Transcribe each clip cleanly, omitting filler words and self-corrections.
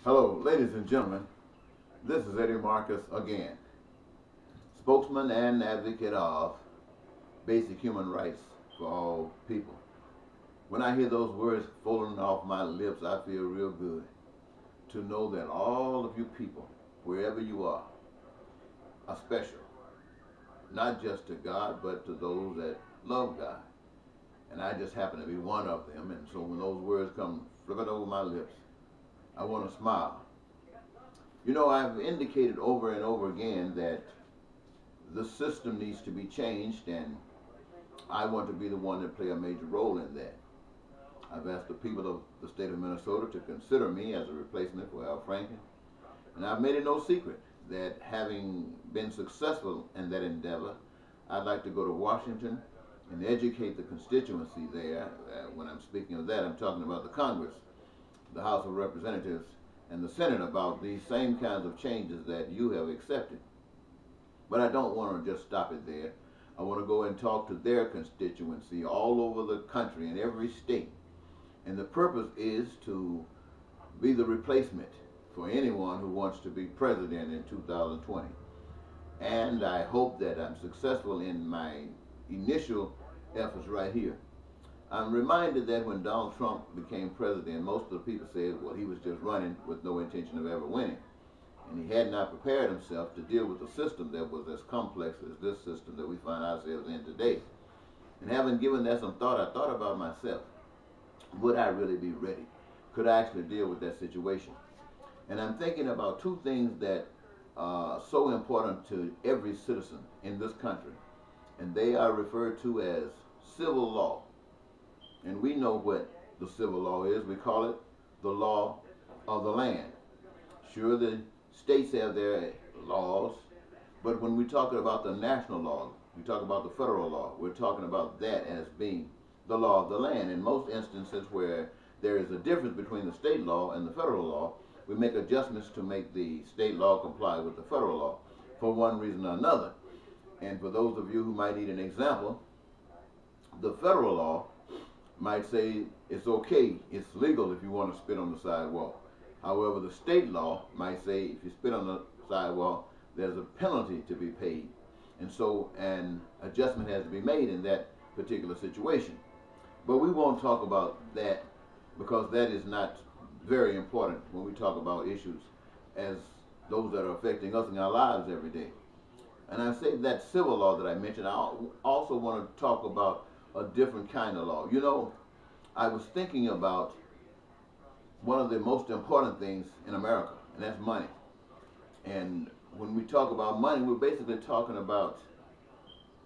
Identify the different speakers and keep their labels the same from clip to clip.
Speaker 1: Hello, ladies and gentlemen. This is Eddie Marcus again, spokesman and advocate of basic human rights for all people. When I hear those words falling off my lips, I feel real good to know that all of you people, wherever you are special, not just to God, but to those that love God. And I just happen to be one of them. And so when those words come flipping over my lips, I want to smile. You know, I've indicated over and over again that the system needs to be changed, and I want to be the one that play a major role in that. I've asked the people of the state of Minnesota to consider me as a replacement for Al Franken, and I've made it no secret that having been successful in that endeavor, I'd like to go to Washington and educate the constituency there. When I'm speaking of that, I'm talking about the Congress, the House of Representatives, and the Senate about these same kinds of changes that you have accepted. But I don't want to just stop it there. I want to go and talk to their constituency all over the country in every state. And the purpose is to be the replacement for anyone who wants to be president in 2020. And I hope that I'm successful in my initial efforts right here. I'm reminded that when Donald Trump became president, most of the people said, well, he was just running with no intention of ever winning. And he had not prepared himself to deal with a system that was as complex as this system that we find ourselves in today. And having given that some thought, I thought about myself. Would I really be ready? Could I actually deal with that situation? And I'm thinking about two things that are so important to every citizen in this country. And they are referred to as civil law. And we know what the civil law is. We call it the law of the land. Sure, the states have their laws, but when we talk about the national law, we talk about the federal law, we're talking about that as being the law of the land. In most instances where there is a difference between the state law and the federal law, we make adjustments to make the state law comply with the federal law for one reason or another. And for those of you who might need an example, the federal law might say it's okay, it's legal if you want to spit on the sidewalk. However, the state law might say if you spit on the sidewalk, there's a penalty to be paid. And so an adjustment has to be made in that particular situation. But we won't talk about that because that is not very important when we talk about issues as those that are affecting us in our lives every day. And I say that civil law that I mentioned, I also want to talk about a different kind of law. You know, I was thinking about one of the most important things in America, and that's money. And when we talk about money, we're basically talking about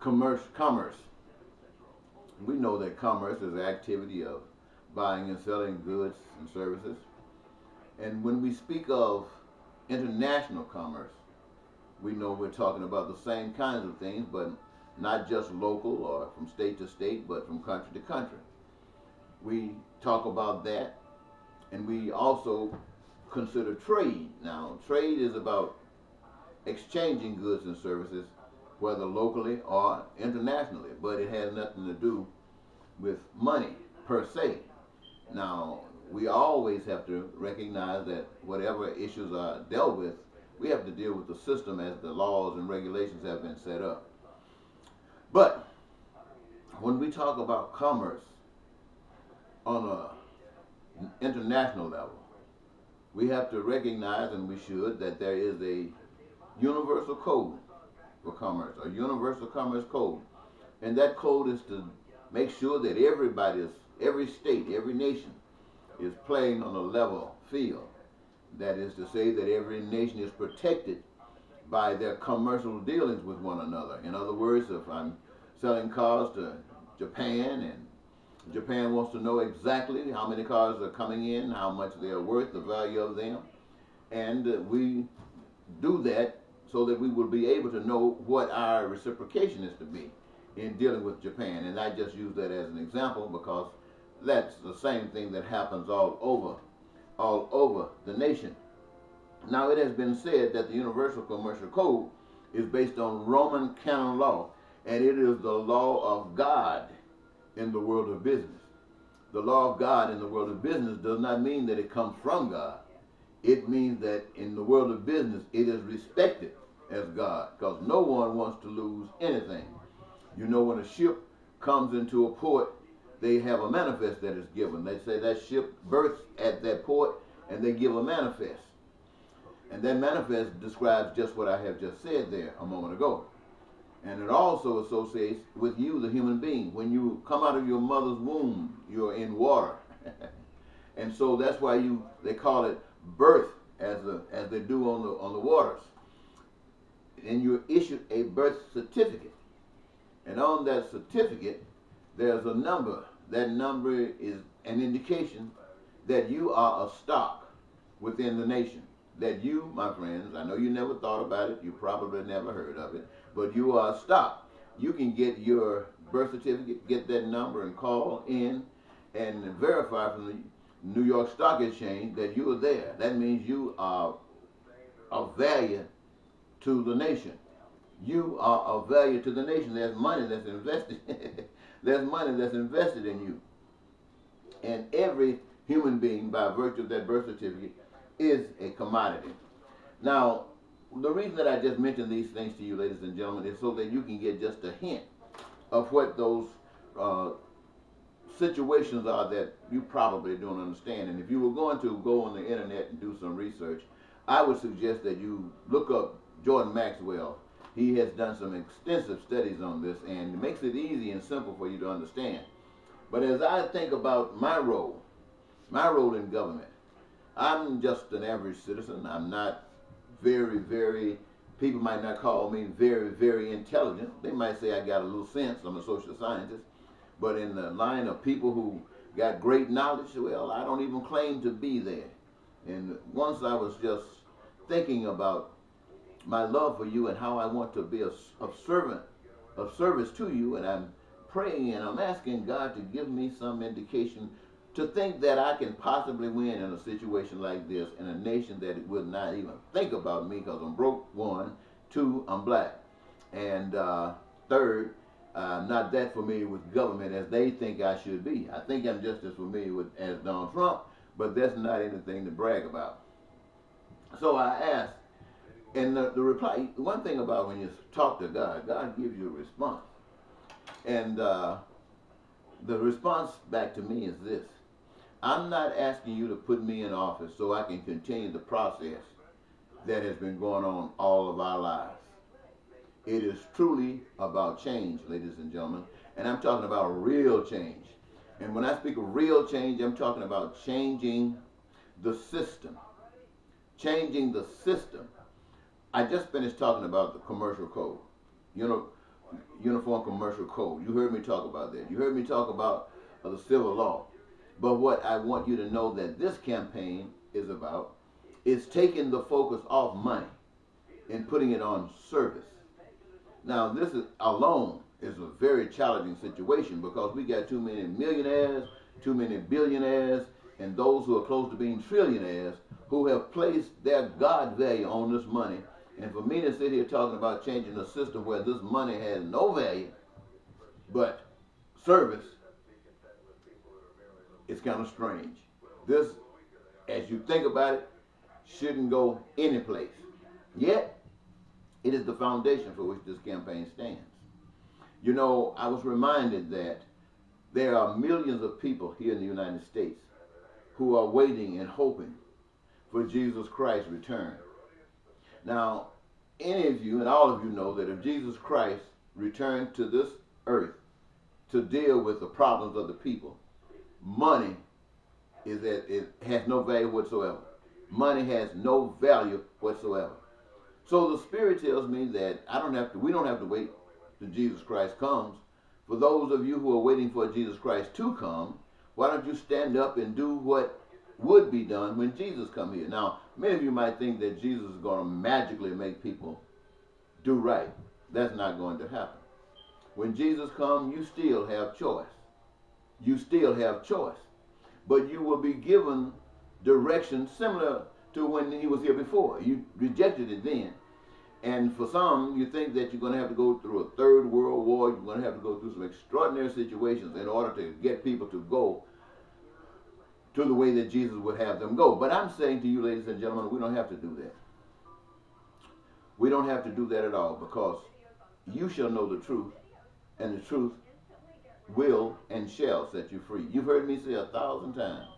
Speaker 1: commerce. We know that commerce is the activity of buying and selling goods and services. And when we speak of international commerce, we know we're talking about the same kinds of things, but not just local or from state to state, but from country to country. We talk about that, and we also consider trade. Now, trade is about exchanging goods and services, whether locally or internationally, but it has nothing to do with money per se. Now, we always have to recognize that whatever issues are dealt with, we have to deal with the system as the laws and regulations have been set up. But when we talk about commerce on an international level, we have to recognize, and we should, that there is a universal code for commerce, a universal commerce code. And that code is to make sure that every state, every nation is playing on a level field. That is to say that every nation is protected by their commercial dealings with one another. In other words, if I'm selling cars to Japan and Japan wants to know exactly how many cars are coming in, how much they are worth, the value of them, and we do that so that we will be able to know what our reciprocation is to be in dealing with Japan. And I just use that as an example because that's the same thing that happens all over the nation. Now, it has been said that the Universal Commercial Code is based on Roman canon law, and it is the law of God in the world of business. The law of God in the world of business does not mean that it comes from God. It means that in the world of business, it is respected as God, because no one wants to lose anything. You know, when a ship comes into a port, they have a manifest that is given. They say that ship berths at that port, and they give a manifest. And that manifest describes just what I have just said there a moment ago. And it also associates with you, the human being. When you come out of your mother's womb, you're in water. And so that's why they call it birth, as they do on the waters. And you're issued a birth certificate. And on that certificate, there's a number. That number is an indication that you are a stock within the nation. That you, my friends, I know you never thought about it, you probably never heard of it, but you are a stock. You can get your birth certificate, get that number, and call in and verify from the New York Stock Exchange that you are there. That means you are of value to the nation. You are of value to the nation. There's money that's invested. There's money that's invested in you. And every human being, by virtue of that birth certificate, is a commodity. Now, the reason that I just mentioned these things to you, ladies and gentlemen, is so that you can get just a hint of what those situations are that you probably don't understand. And if you were going to go on the internet and do some research, I would suggest that you look up Jordan Maxwell. He has done some extensive studies on this, and it makes it easy and simple for you to understand. But as I think about my role in government, I'm just an average citizen. I'm not very, people might not call me very intelligent. They might say I got a little sense. I'm a social scientist. But in the line of people who got great knowledge, well, I don't even claim to be there. And once I was just thinking about my love for you and how I want to be of service to you, and I'm praying and I'm asking God to give me some indication to think that I can possibly win in a situation like this in a nation that would not even think about me because I'm broke, one. Two, I'm black. And third, I'm not that familiar with government as they think I should be. I think I'm just as familiar as Donald Trump, but that's not anything to brag about. So I asked, and the reply, one thing about when you talk to God, God gives you a response. And the response back to me is this: I'm not asking you to put me in office so I can continue the process that has been going on all of our lives. It is truly about change, ladies and gentlemen, and I'm talking about real change. And when I speak of real change, I'm talking about changing the system. Changing the system. I just finished talking about the commercial code, Uniform Commercial Code. You heard me talk about that. You heard me talk about the civil law. But what I want you to know that this campaign is about is taking the focus off money and putting it on service. Now, this is alone is a very challenging situation because we got too many millionaires, too many billionaires, and those who are close to being trillionaires who have placed their God value on this money. And for me to sit here talking about changing a system where this money has no value but service, it's kind of strange. This, as you think about it, shouldn't go any place. Yet, it is the foundation for which this campaign stands. You know, I was reminded that there are millions of people here in the United States who are waiting and hoping for Jesus Christ's return. Now, any of you and all of you know that if Jesus Christ returned to this earth to deal with the problems of the people, money it has no value whatsoever. Money has no value whatsoever. So the Spirit tells me that we don't have to wait till Jesus Christ comes. For those of you who are waiting for Jesus Christ to come, why don't you stand up and do what would be done when Jesus comes here? Now, many of you might think that Jesus is going to magically make people do right. That's not going to happen. When Jesus comes, you still have choice. You still have choice. But you will be given direction similar to when he was here before. You rejected it then. And for some, you think that you're going to have to go through a third world war. You're going to have to go through some extraordinary situations in order to get people to go to the way that Jesus would have them go. But I'm saying to you, ladies and gentlemen, we don't have to do that. We don't have to do that at all, because you shall know the truth, and the truth will and shall set you free. You've heard me say 1,000 times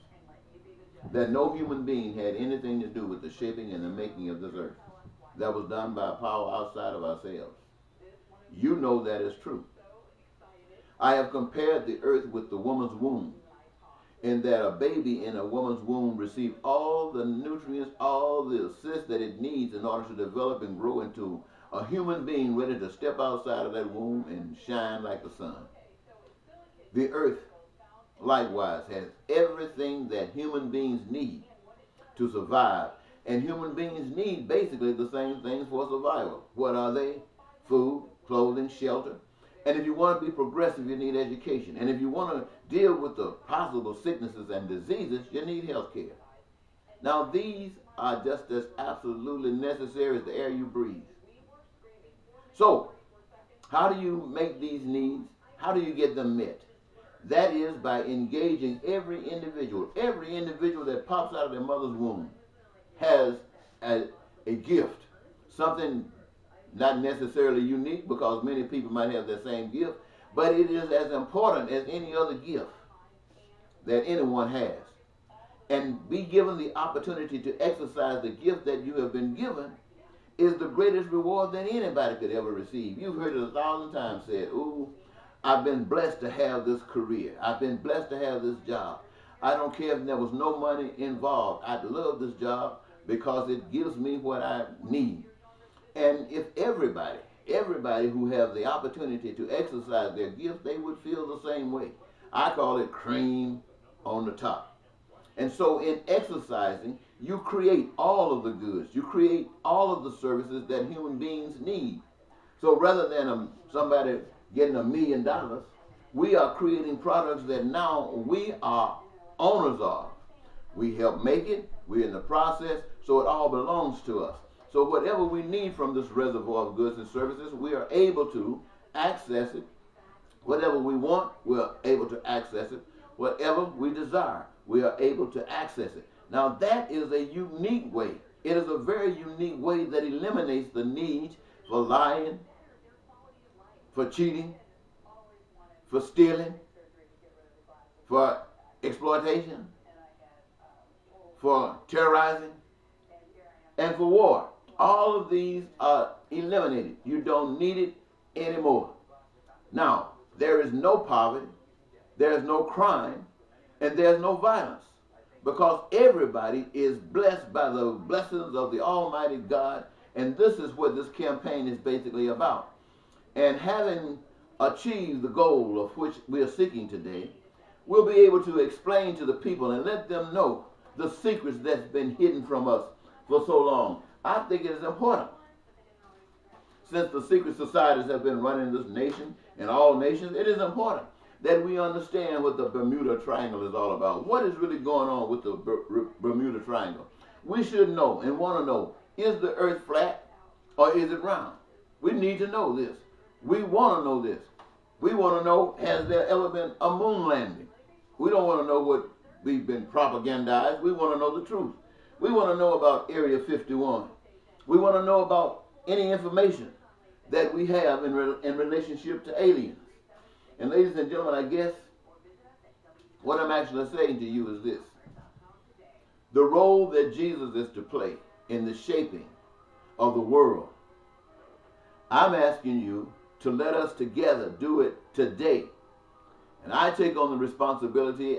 Speaker 1: that no human being had anything to do with the shaping and the making of this earth. That was done by a power outside of ourselves. You know that is true. I have compared the earth with the woman's womb, in that a baby in a woman's womb receives all the nutrients, all the assist that it needs in order to develop and grow into a human being ready to step outside of that womb and shine like the sun. The earth, likewise, has everything that human beings need to survive. And human beings need basically the same things for survival. What are they? Food, clothing, shelter. And if you want to be progressive, you need education. And if you want to deal with the possible sicknesses and diseases, you need health care. Now, these are just as absolutely necessary as the air you breathe. So, how do you make these needs? How do you get them met? That is by engaging every individual. Every individual that pops out of their mother's womb has a gift, something not necessarily unique, because many people might have the same gift, but it is as important as any other gift that anyone has. And be given the opportunity to exercise the gift that you have been given is the greatest reward that anybody could ever receive. You've heard it 1,000 times said, ooh, I've been blessed to have this career. I've been blessed to have this job. I don't care if there was no money involved. I love this job because it gives me what I need. And if everybody who have the opportunity to exercise their gift, they would feel the same way. I call it cream on the top. And so in exercising, you create all of the goods. You create all of the services that human beings need. So rather than somebody getting $1 million, we are creating products that now we are owners of. We help make it. We're in the process. So it all belongs to us. So whatever we need from this reservoir of goods and services, we are able to access it. Whatever we want, we're able to access it. Whatever we desire, we are able to access it. Now that is a unique way. It is a very unique way that eliminates the need for lying, for cheating, for stealing, for exploitation, for terrorizing, and for war. All of these are eliminated. You don't need it anymore. Now, there is no poverty, there is no crime, and there's no violence, because everybody is blessed by the blessings of the Almighty God, and this is what this campaign is basically about. And having achieved the goal of which we are seeking today, we'll be able to explain to the people and let them know the secrets that's been hidden from us for so long. I think it is important, since the secret societies have been running this nation and all nations, it is important that we understand what the Bermuda Triangle is all about. What is really going on with the Bermuda Triangle? We should know and want to know, is the earth flat or is it round? We need to know this. We want to know this. We want to know, has there ever been a moon landing? We don't want to know what we've been propagandized. We want to know the truth. We want to know about Area 51. We want to know about any information that we have in relationship to aliens. And ladies and gentlemen, I guess what I'm actually saying to you is this. The role that Jesus is to play in the shaping of the world, I'm asking you to let us together do it today. And I take on the responsibility,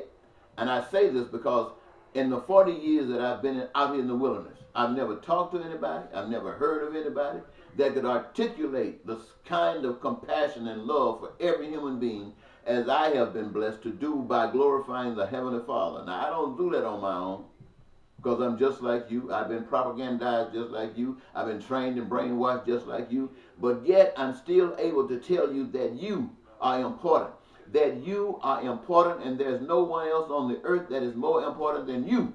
Speaker 1: and I say this because in the 40 years that I've been out here in the wilderness, I've never talked to anybody, I've never heard of anybody that could articulate the kind of compassion and love for every human being as I have been blessed to do by glorifying the Heavenly Father. Now, I don't do that on my own, because I'm just like you. I've been propagandized just like you. I've been trained and brainwashed just like you. But yet, I'm still able to tell you that you are important. That you are important, and there's no one else on the earth that is more important than you.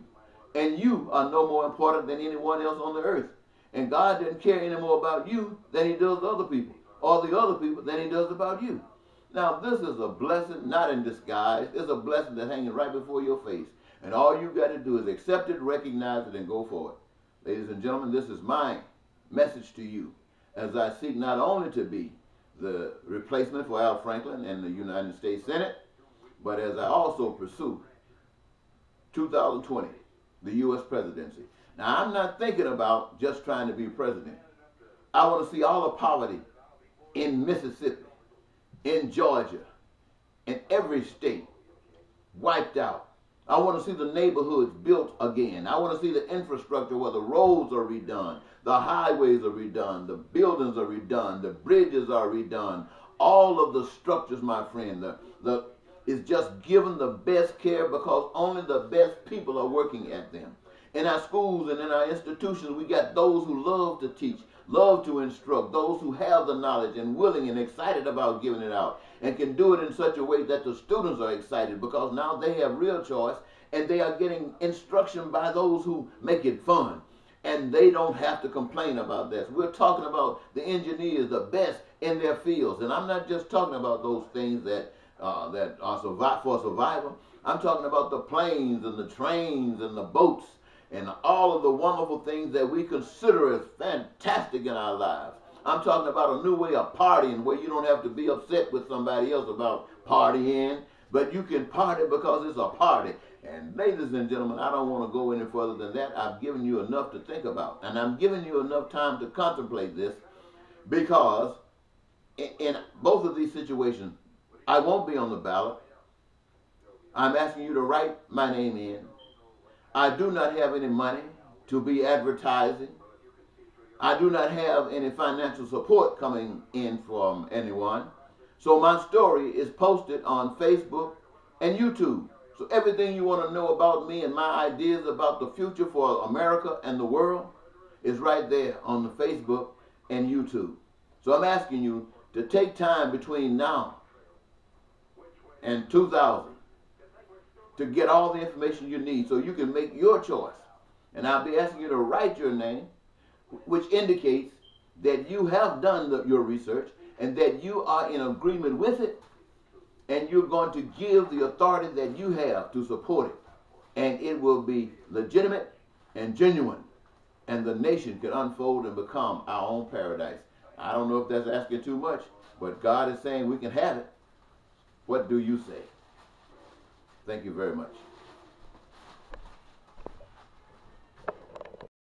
Speaker 1: And you are no more important than anyone else on the earth. And God doesn't care any more about you than he does other people, or the other people than he does about you. Now, this is a blessing, not in disguise. It's a blessing that's hanging right before your face. And all you got to do is accept it, recognize it, and go forward. Ladies and gentlemen, this is my message to you as I seek not only to be the replacement for Al Franklin in the United States Senate, but as I also pursue 2020, the U.S. presidency. Now, I'm not thinking about just trying to be president. I want to see all the poverty in Mississippi, in Georgia, in every state wiped out. I want to see the neighborhoods built again. I want to see the infrastructure where the roads are redone, the highways are redone, the buildings are redone, the bridges are redone. All of the structures, my friend, is just given the best care because only the best people are working at them. In our schools and in our institutions, we got those who love to teach, love to instruct, those who have the knowledge and willing and excited about giving it out, and can do it in such a way that the students are excited because now they have real choice and they are getting instruction by those who make it fun. And they don't have to complain about this. We're talking about the engineers, the best in their fields. And I'm not just talking about those things that are for survival. I'm talking about the planes and the trains and the boats and all of the wonderful things that we consider as fantastic in our lives. I'm talking about a new way of partying where you don't have to be upset with somebody else about partying, but you can party because it's a party. And ladies and gentlemen, I don't want to go any further than that. I've given you enough to think about. And I'm giving you enough time to contemplate this because in both of these situations, I won't be on the ballot. I'm asking you to write my name in. I do not have any money to be advertising. I do not have any financial support coming in from anyone. So my story is posted on Facebook and YouTube. So everything you want to know about me and my ideas about the future for America and the world is right there on the Facebook and YouTube. So I'm asking you to take time between now and 2000 to get all the information you need so you can make your choice. And I'll be asking you to write your name, which indicates that you have done your research and that you are in agreement with it, and you're going to give the authority that you have to support it. And it will be legitimate and genuine, and the nation can unfold and become our own paradise. I don't know if that's asking too much, but God is saying we can have it. What do you say? Thank you very much.